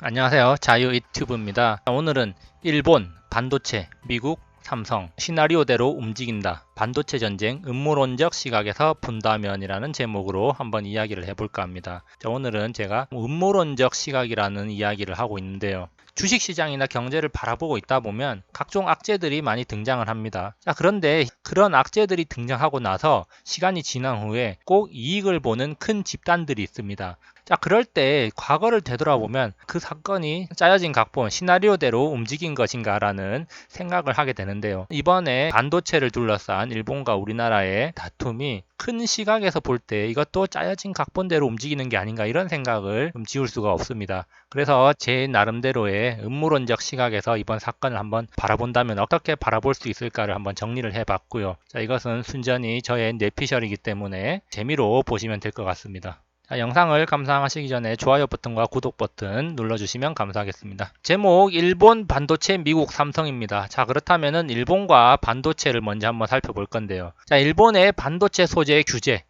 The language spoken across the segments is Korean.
안녕하세요. 자유이튜브입니다. 오늘은 일본, 반도체, 미국, 삼성, 시나리오대로 움직인다. 반도체 전쟁, 음모론적 시각에서 본다면이라는 제목으로 한번 이야기를 해볼까 합니다. 오늘은 제가 음모론적 시각이라는 이야기를 하고 있는데요. 주식시장이나 경제를 바라보고 있다 보면 각종 악재들이 많이 등장을 합니다. 그런데 그런 악재들이 등장하고 나서 시간이 지난 후에 꼭 이익을 보는 큰 집단들이 있습니다. 그럴 때 과거를 되돌아보면 그 사건이 짜여진 각본, 시나리오대로 움직인 것인가 라는 생각을 하게 되는데요. 이번에 반도체를 둘러싼 일본과 우리나라의 다툼이 큰 시각에서 볼 때 이것도 짜여진 각본대로 움직이는 게 아닌가 이런 생각을 지울 수가 없습니다. 그래서 제 나름대로의 음모론적 시각에서 이번 사건을 한번 바라본다면 어떻게 바라볼 수 있을까를 한번 정리를 해봤고요. 이것은 순전히 저의 뇌피셜이기 때문에 재미로 보시면 될 것 같습니다. 영상을 감상하시기 전에 좋아요 버튼과 구독 버튼 눌러주시면 감사하겠습니다. 제목 일본 반도체 미국 삼성입니다. 그렇다면은 일본과 반도체를 먼저 한번 살펴볼 건데요. 일본의 반도체 소재 규제.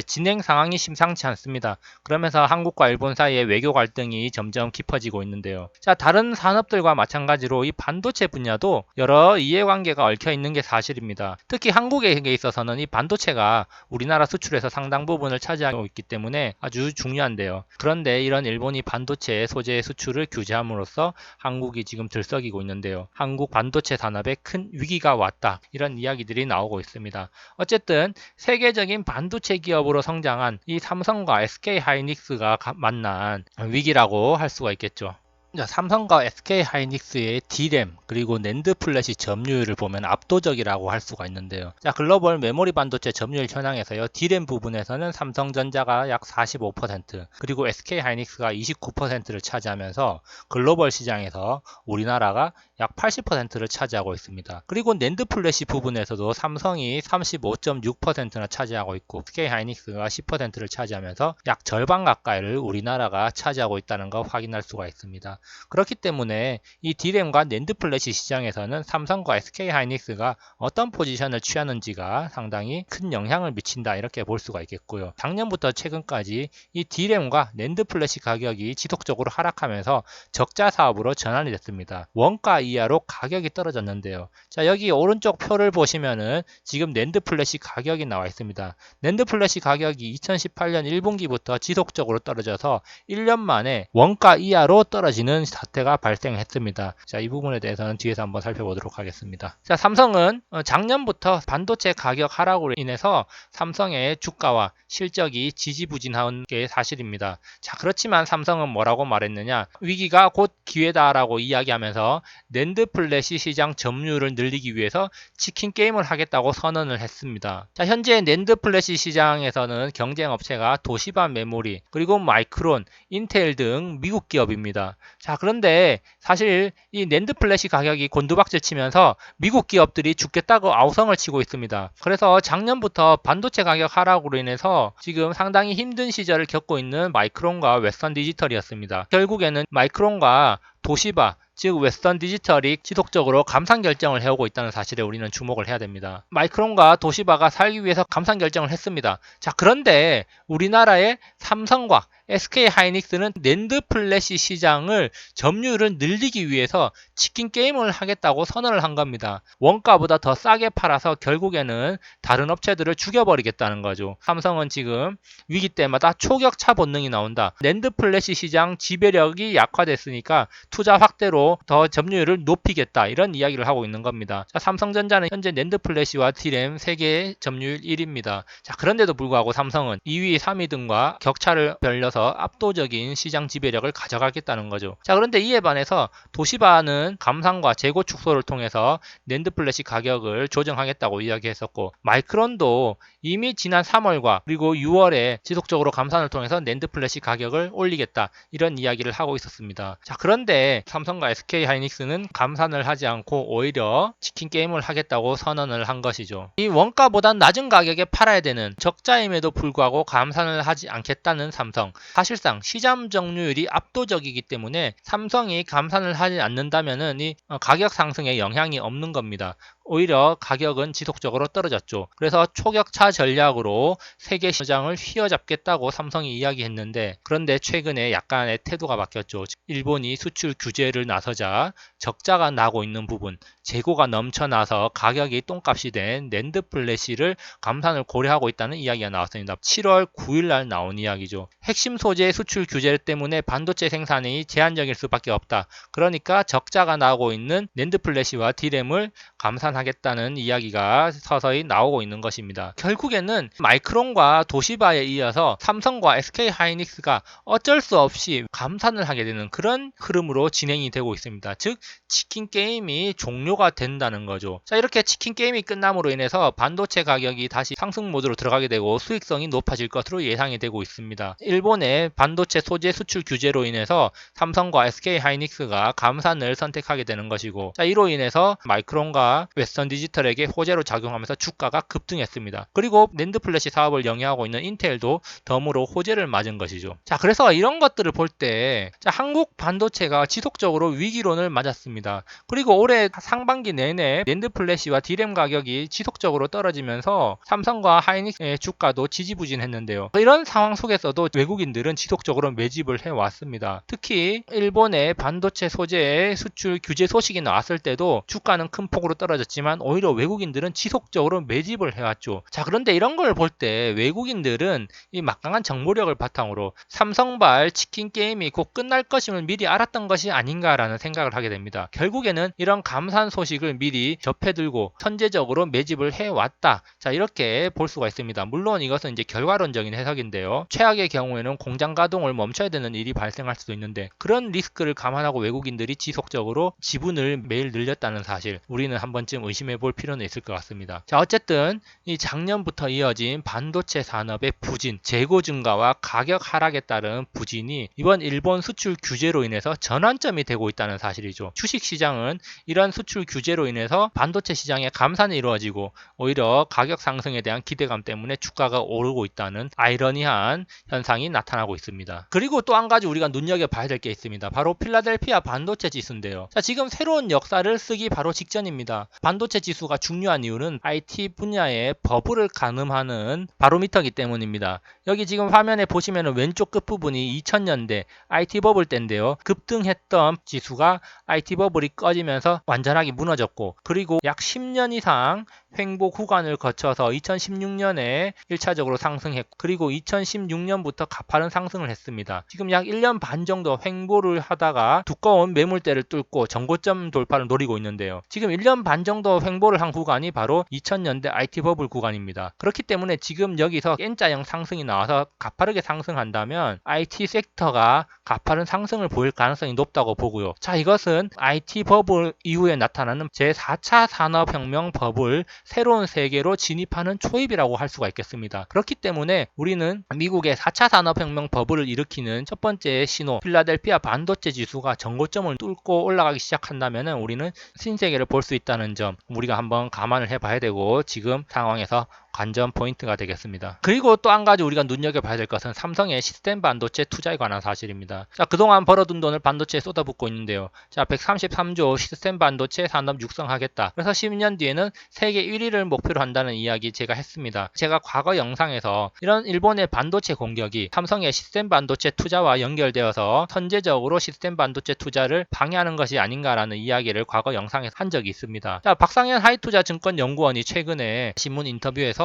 진행 상황이 심상치 않습니다. 그러면서 한국과 일본 사이의 외교 갈등이 점점 깊어지고 있는데요. 다른 산업들과 마찬가지로 이 반도체 분야도 여러 이해관계가 얽혀 있는 게 사실입니다. 특히 한국에 있어서는 이 반도체가 우리나라 수출에서 상당 부분을 차지하고 있기 때문에 아주 중요한데요. 그런데 이런 일본이 반도체 소재 수출을 규제함으로써 한국이 지금 들썩이고 있는데요. 한국 반도체 산업에 큰 위기가 왔다. 이런 이야기들이 나오고 있습니다. 어쨌든 세계적인 반도체 기업으로 성장한 이 삼성과 SK 하이닉스가 만난 위기라고 할 수가 있겠죠. 삼성과 SK 하이닉스의 D램 그리고 낸드 플래시 점유율을 보면 압도적이라고 할 수가 있는데요. 글로벌 메모리 반도체 점유율 현황에서요. D램 부분에서는 삼성전자가 약 45% 그리고 SK 하이닉스가 29%를 차지하면서 글로벌 시장에서 우리나라가 약 80%를 차지하고 있습니다. 그리고 낸드 플래시 부분에서도 삼성이 35.6%나 차지하고 있고 SK 하이닉스가 10%를 차지하면서 약 절반 가까이를 우리나라가 차지하고 있다는 거 확인할 수가 있습니다. 그렇기 때문에 이 D램과 낸드 플래시 시장에서는 삼성과 SK 하이닉스가 어떤 포지션을 취하는지가 상당히 큰 영향을 미친다 이렇게 볼 수가 있겠고요. 작년부터 최근까지 이 D램과 낸드 플래시 가격이 지속적으로 하락하면서 적자 사업으로 전환이 됐습니다. 원가 이하로 가격이 떨어졌는데요. 여기 오른쪽 표를 보시면은 지금 낸드 플래시 가격이 나와 있습니다. 낸드 플래시 가격이 2018년 1분기부터 지속적으로 떨어져서 1년 만에 원가 이하로 떨어지는 사태가 발생했습니다. 이 부분에 대해서는 뒤에서 한번 살펴보도록 하겠습니다. 삼성은 작년부터 반도체 가격 하락으로 인해서 삼성의 주가와 실적이 지지부진한 게 사실입니다. 그렇지만 삼성은 뭐라고 말했느냐? 위기가 곧 기회다라고 이야기하면서 낸드 플래시 시장 점유율을 늘리기 위해서 치킨 게임을 하겠다고 선언을 했습니다. 현재 낸드 플래시 시장에서는 경쟁 업체가 도시바 메모리, 그리고 마이크론, 인텔 등 미국 기업입니다. 그런데 사실 이 낸드 플래시 가격이 곤두박질 치면서 미국 기업들이 죽겠다고 아우성을 치고 있습니다. 그래서 작년부터 반도체 가격 하락으로 인해서 지금 상당히 힘든 시절을 겪고 있는 마이크론과 웨스턴 디지털이었습니다. 결국에는 마이크론과 도시바, 즉 웨스턴 디지털이 지속적으로 감산 결정을 해오고 있다는 사실에 우리는 주목을 해야 됩니다. 마이크론과 도시바가 살기 위해서 감산 결정을 했습니다. 그런데 우리나라의 삼성과 SK 하이닉스는 낸드 플래시 시장을 점유율을 늘리기 위해서 치킨 게임을 하겠다고 선언을 한 겁니다. 원가보다 더 싸게 팔아서 결국에는 다른 업체들을 죽여버리겠다는 거죠. 삼성은 지금 위기 때마다 초격차 본능이 나온다. 낸드 플래시 시장 지배력이 약화됐으니까 투자 확대로 더 점유율을 높이겠다 이런 이야기를 하고 있는 겁니다. 삼성전자는 현재 낸드 플래시와 D램 세계 점유율 1위입니다. 그런데도 불구하고 삼성은 2위, 3위 등과 격차를 벌려서 압도적인 시장 지배력을 가져가겠다는 거죠. 그런데 이에 반해서 도시바는 감산과 재고 축소를 통해서 낸드 플래시 가격을 조정하겠다고 이야기했었고, 마이크론도 이미 지난 3월과 그리고 6월에 지속적으로 감산을 통해서 낸드 플래시 가격을 올리겠다 이런 이야기를 하고 있었습니다. 그런데 삼성과 SK 하이닉스는 감산을 하지 않고 오히려 치킨 게임을 하겠다고 선언을 한 것이죠. 이 원가보다 낮은 가격에 팔아야 되는 적자임에도 불구하고 감산을 하지 않겠다는 삼성. 사실상 시장 점유율이 압도적이기 때문에 삼성이 감산을 하지 않는다면은 이 가격 상승에 영향이 없는 겁니다. 오히려 가격은 지속적으로 떨어졌죠. 그래서 초격차 전략으로 세계 시장을 휘어잡겠다고 삼성이 이야기했는데, 그런데 최근에 약간의 태도가 바뀌었죠. 일본이 수출 규제를 나서자 적자가 나고 있는 부분, 재고가 넘쳐나서 가격이 똥값이 된 낸드 플래시를 감산을 고려하고 있다는 이야기가 나왔습니다. 7월 9일 날 나온 이야기죠. 핵심 소재 수출 규제 때문에 반도체 생산이 제한적일 수밖에 없다. 그러니까 적자가 나고 있는 낸드 플래시와 D램을 감산하겠다는 이야기가 서서히 나오고 있는 것입니다. 결국에는 마이크론과 도시바에 이어서 삼성과 SK 하이닉스가 어쩔 수 없이 감산을 하게 되는 그런 흐름으로 진행이 되고 있습니다. 즉 치킨 게임이 종료가 된다는 거죠. 자, 이렇게 치킨 게임이 끝남으로 인해서 반도체 가격이 다시 상승 모드로 들어가게 되고 수익성이 높아질 것으로 예상이 되고 있습니다. 일본의 반도체 소재 수출 규제로 인해서 삼성과 SK 하이닉스가 감산을 선택하게 되는 것이고, 자, 이로 인해서 마이크론과 웨스턴 디지털에게 호재로 작용하면서 주가가 급등했습니다. 그리고 낸드 플래시 사업을 영위하고 있는 인텔도 덤으로 호재를 맞은 것이죠. 자, 그래서 이런 것들을 볼 때 한국 반도체가 지속적으로 위기론을 맞았습니다. 그리고 올해 상반기 내내 낸드 플래시와 D램 가격이 지속적으로 떨어지면서 삼성과 하이닉스의 주가도 지지부진했는데요. 이런 상황 속에서도 외국인들은 지속적으로 매집을 해왔습니다. 특히 일본의 반도체 소재의 수출 규제 소식이 나왔을 때도 주가는 큰 폭으로 떨어졌지만 오히려 외국인들은 지속적으로 매집을 해왔죠. 자, 그런데 이런 걸 볼 때 외국인들은 이 막강한 정보력을 바탕으로 삼성발 치킨 게임이 곧 끝날 것임을 미리 알았던 것이 아닌가라는 생각을 하게 됩니다. 결국에는 이런 감산 소식을 미리 접해들고 선제적으로 매집을 해왔다. 자, 이렇게 볼 수가 있습니다. 물론 이것은 이제 결과론적인 해석인데요. 최악의 경우에는 공장 가동을 멈춰야 되는 일이 발생할 수도 있는데, 그런 리스크를 감안하고 외국인들이 지속적으로 지분을 매일 늘렸다는 사실, 우리는 한 번쯤 의심해 볼 필요는 있을 것 같습니다. 자, 어쨌든 이 작년부터 이어진 반도체 산업의 부진, 재고 증가와 가격 하락에 따른 부진이 이번 일본 수출 규제로 인해서 전환점이 되고 있다는 사실이죠. 주식시장은 이런 수출 규제로 인해서 반도체 시장의 감산이 이루어지고 오히려 가격 상승에 대한 기대감 때문에 주가가 오르고 있다는 아이러니한 현상이 나타나고 있습니다. 그리고 또 한 가지 우리가 눈여겨봐야 될 게 있습니다. 바로 필라델피아 반도체 지수인데요. 자, 지금 새로운 역사를 쓰기 바로 직전입니다. 반도체 지수가 중요한 이유는 IT 분야의 버블을 가늠하는 바로미터이기 때문입니다. 여기 지금 화면에 보시면 왼쪽 끝부분이 2000년대 IT 버블 때인데요. 급등했던 지수가 IT 버블이 꺼지면서 완전하게 무너졌고, 그리고 약 10년 이상 횡보 구간을 거쳐서 2016년에 1차적으로 상승했고, 그리고 2016년부터 가파른 상승을 했습니다. 지금 약 1년 반 정도 횡보를 하다가 두꺼운 매물대를 뚫고 정고점 돌파를 노리고 있는데요. 지금 1년 반 정도 횡보를 한 구간이 바로 2000년대 IT 버블 구간입니다. 그렇기 때문에 지금 여기서 N자형 상승이 나와서 가파르게 상승한다면 IT 섹터가 가파른 상승을 보일 가능성이 높다고 보고요. 자, 이것은 IT 버블 이후에 나타나는 제4차 산업혁명 버블, 새로운 세계로 진입하는 초입이라고 할 수가 있겠습니다. 그렇기 때문에 우리는 미국의 4차 산업혁명 버블을 일으키는 첫 번째 신호, 필라델피아 반도체 지수가 정고점을 뚫고 올라가기 시작한다면 우리는 신세계를 볼 수 있다는 점, 우리가 한번 감안을 해봐야 되고 지금 상황에서 관전 포인트가 되겠습니다. 그리고 또 한 가지 우리가 눈여겨봐야 될 것은 삼성의 시스템 반도체 투자에 관한 사실입니다. 자, 그동안 벌어둔 돈을 반도체에 쏟아붓고 있는데요. 자, 133조 시스템 반도체 산업 육성하겠다. 그래서 10년 뒤에는 세계 1위를 목표로 한다는 이야기 제가 했습니다. 제가 과거 영상에서 이런 일본의 반도체 공격이 삼성의 시스템 반도체 투자와 연결되어서 선제적으로 시스템 반도체 투자를 방해하는 것이 아닌가라는 이야기를 과거 영상에서 한 적이 있습니다. 자, 박상현 하이투자증권연구원이 최근에 신문 인터뷰에서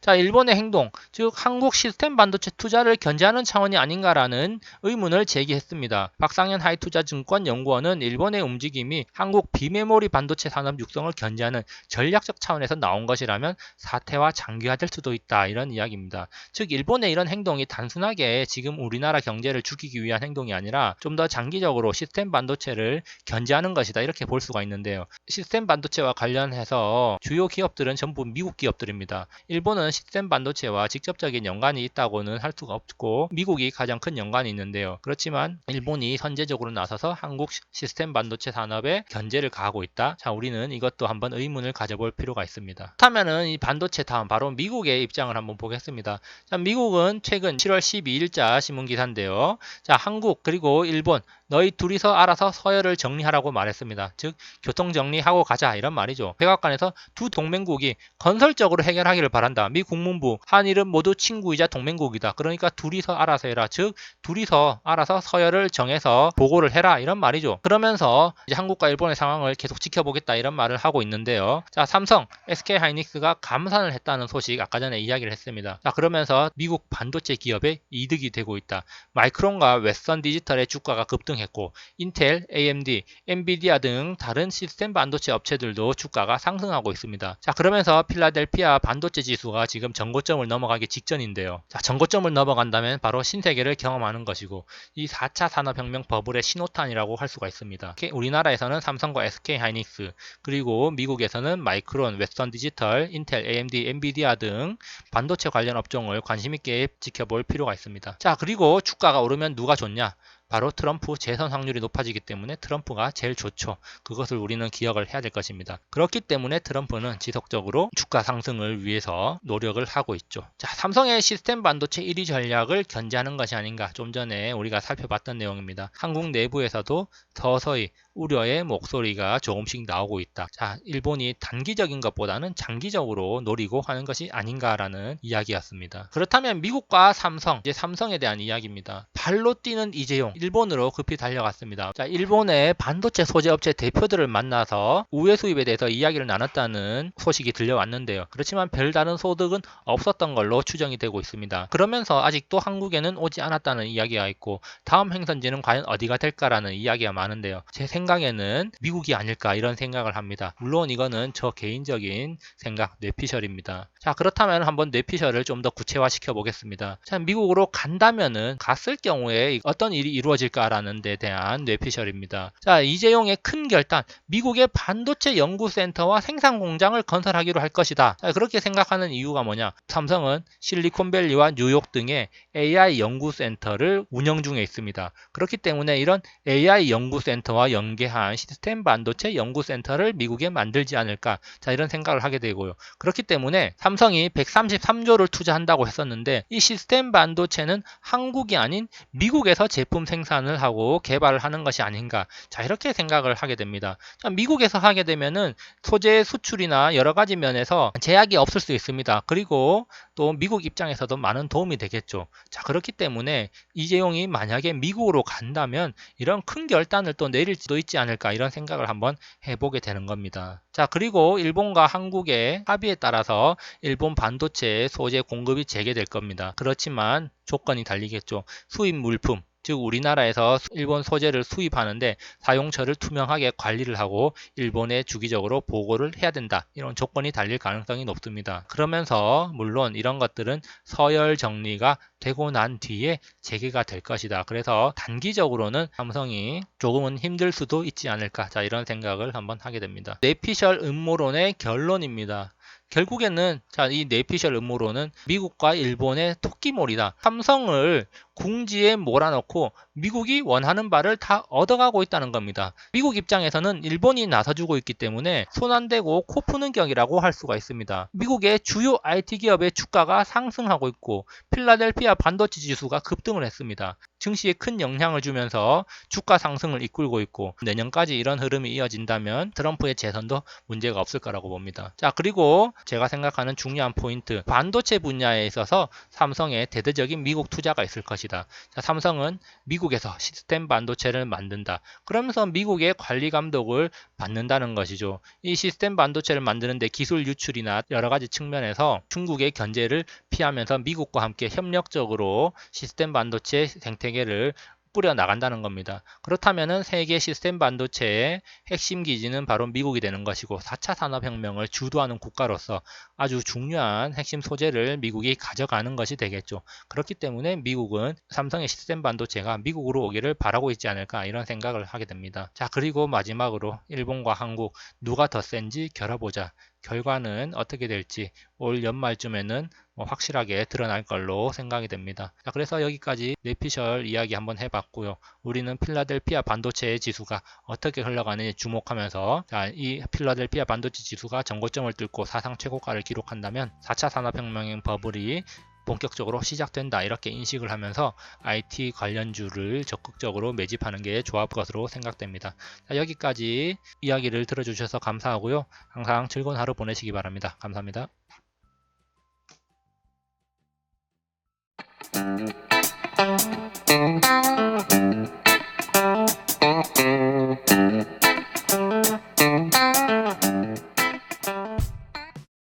자, 일본의 행동, 즉 한국 시스템 반도체 투자를 견제하는 차원이 아닌가라는 의문을 제기했습니다. 박상현 하이투자증권 연구원은 일본의 움직임이 한국 비메모리 반도체 산업 육성을 견제하는 전략적 차원에서 나온 것이라면 사태화 장기화될 수도 있다, 이런 이야기입니다. 즉 일본의 이런 행동이 단순하게 지금 우리나라 경제를 죽이기 위한 행동이 아니라 좀 더 장기적으로 시스템 반도체를 견제하는 것이다, 이렇게 볼 수가 있는데요. 시스템 반도체와 관련해서 주요 기업들은 전부 미국 기업들입니다. 일본은 시스템 반도체와 직접적인 연관이 있다고는 할 수가 없고 미국이 가장 큰 연관이 있는데요. 그렇지만 일본이 선제적으로 나서서 한국 시스템 반도체 산업에 견제를 가하고 있다. 자, 우리는 이것도 한번 의문을 가져볼 필요가 있습니다. 그렇다면은 이 반도체 다음 바로 미국의 입장을 한번 보겠습니다. 자, 미국은 최근 7월 12일자 신문 기사인데요. 자, 한국 그리고 일본 너희 둘이서 알아서 서열을 정리하라고 말했습니다. 즉 교통 정리하고 가자 이런 말이죠. 백악관에서 두 동맹국이 건설적으로 해결하기를 바란다. 미 국무부 한일은 모두 친구이자 동맹국이다. 그러니까 둘이서 알아서 해라. 즉 둘이서 알아서 서열을 정해서 보고를 해라 이런 말이죠. 그러면서 이제 한국과 일본의 상황을 계속 지켜보겠다 이런 말을 하고 있는데요. 자, 삼성, SK하이닉스가 감산을 했다는 소식 아까 전에 이야기를 했습니다. 자, 그러면서 미국 반도체 기업의 이득이 되고 있다. 마이크론과 웨스턴 디지털의 주가가 급등했고 인텔, AMD, 엔비디아 등 다른 시스템 반도체 업체들도 주가가 상승하고 있습니다. 자, 그러면서 필라델피아 반도체 지수가 지금 전고점을 넘어가기 직전인데요. 자, 전고점을 넘어간다면 바로 신세계를 경험하는 것이고 이 4차 산업혁명 버블의 신호탄이라고 할 수가 있습니다. 우리나라에서는 삼성과 SK하이닉스 그리고 미국에서는 마이크론, 웨스턴 디지털, 인텔, AMD, 엔비디아 등 반도체 관련 업종을 관심있게 지켜볼 필요가 있습니다. 자, 그리고 주가가 오르면 누가 좋냐? 바로 트럼프 재선 확률이 높아지기 때문에 트럼프가 제일 좋죠. 그것을 우리는 기억을 해야 될 것입니다. 그렇기 때문에 트럼프는 지속적으로 주가 상승을 위해서 노력을 하고 있죠. 자, 삼성의 시스템 반도체 1위 전략을 견제하는 것이 아닌가 좀 전에 우리가 살펴봤던 내용입니다. 한국 내부에서도 서서히 우려의 목소리가 조금씩 나오고 있다. 자, 일본이 단기적인 것보다는 장기적으로 노리고 하는 것이 아닌가라는 이야기였습니다. 그렇다면 미국과 삼성, 이제 삼성에 대한 이야기입니다. 발로 뛰는 이재용, 일본으로 급히 달려갔습니다. 자, 일본의 반도체 소재 업체 대표들을 만나서 우회 수입에 대해서 이야기를 나눴다는 소식이 들려왔는데요. 그렇지만 별다른 소득은 없었던 걸로 추정이 되고 있습니다. 그러면서 아직도 한국에는 오지 않았다는 이야기가 있고 다음 행선지는 과연 어디가 될까라는 이야기가 많은데요. 제 생각에는 미국이 아닐까 이런 생각을 합니다. 물론 이거는 저 개인적인 생각, 뇌피셜입니다. 자, 그렇다면 한번 뇌피셜을 좀 더 구체화시켜 보겠습니다. 자, 미국으로 간다면은 갔을 경우에 어떤 일이 이루어질까라는 데 대한 뇌피셜입니다. 자, 이재용의 큰 결단, 미국의 반도체 연구센터와 생산 공장을 건설하기로 할 것이다. 자, 그렇게 생각하는 이유가 뭐냐? 삼성은 실리콘밸리와 뉴욕 등의 AI 연구센터를 운영 중에 있습니다. 그렇기 때문에 이런 AI 연구센터와 연계한 시스템 반도체 연구센터를 미국에 만들지 않을까? 자, 이런 생각을 하게 되고요. 그렇기 때문에 삼성이 133조를 투자한다고 했었는데 이 시스템 반도체는 한국이 아닌 미국에서 제품 생산을 하고 개발을 하는 것이 아닌가. 자, 이렇게 생각을 하게 됩니다. 자, 미국에서 하게 되면은 소재 수출이나 여러 가지 면에서 제약이 없을 수 있습니다. 그리고 또 미국 입장에서도 많은 도움이 되겠죠. 자, 그렇기 때문에 이재용이 만약에 미국으로 간다면 이런 큰 결단을 또 내릴 수도 있지 않을까 이런 생각을 한번 해보게 되는 겁니다. 자, 그리고 일본과 한국의 합의에 따라서 일본 반도체 소재 공급이 재개될 겁니다. 그렇지만 조건이 달리겠죠. 수입 물품, 즉 우리나라에서 일본 소재를 수입하는데 사용처를 투명하게 관리를 하고 일본에 주기적으로 보고를 해야 된다. 이런 조건이 달릴 가능성이 높습니다. 그러면서 물론 이런 것들은 서열 정리가 되고 난 뒤에 재개가 될 것이다. 그래서 단기적으로는 삼성이 조금은 힘들 수도 있지 않을까. 자, 이런 생각을 한번 하게 됩니다. 뇌피셜 음모론의 결론입니다. 결국에는 이 뇌피셜 음모론은 미국과 일본의 토끼몰이다. 삼성을 궁지에 몰아넣고 미국이 원하는 바를 다 얻어가고 있다는 겁니다. 미국 입장에서는 일본이 나서주고 있기 때문에 손 안 대고 코 푸는 격이라고 할 수가 있습니다. 미국의 주요 IT 기업의 주가가 상승하고 있고 필라델피아 반도체 지수가 급등을 했습니다. 증시에 큰 영향을 주면서 주가 상승을 이끌고 있고 내년까지 이런 흐름이 이어진다면 트럼프의 재선도 문제가 없을 거라고 봅니다. 자, 그리고 제가 생각하는 중요한 포인트, 반도체 분야에 있어서 삼성의 대대적인 미국 투자가 있을 것이다. 자, 삼성은 미국에서 시스템 반도체를 만든다. 그러면서 미국의 관리 감독을 받는다는 것이죠. 이 시스템 반도체를 만드는데 기술 유출이나 여러 가지 측면에서 중국의 견제를 피하면서 미국과 함께 협력적으로 시스템 반도체 생태계를 뿌려 나간다는 겁니다. 그렇다면 세계 시스템 반도체의 핵심 기지는 바로 미국이 되는 것이고 4차 산업혁명을 주도하는 국가로서 아주 중요한 핵심 소재를 미국이 가져가는 것이 되겠죠. 그렇기 때문에 미국은 삼성의 시스템 반도체가 미국으로 오기를 바라고 있지 않을까 이런 생각을 하게 됩니다. 자, 그리고 마지막으로 일본과 한국 누가 더 센지 겨뤄보자. 결과는 어떻게 될지 올 연말쯤에는 확실하게 드러날 걸로 생각이 됩니다. 자, 그래서 여기까지 내피셜 이야기 한번 해봤고요. 우리는 필라델피아 반도체 지수가 어떻게 흘러가는지 주목하면서, 자, 이 필라델피아 반도체 지수가 전고점을 뚫고 사상 최고가를 기록한다면 4차 산업혁명 버블이 본격적으로 시작된다, 이렇게 인식을 하면서 IT 관련주를 적극적으로 매집하는 게 좋을 것으로 생각됩니다. 자, 여기까지 이야기를 들어주셔서 감사하고요. 항상 즐거운 하루 보내시기 바랍니다. 감사합니다.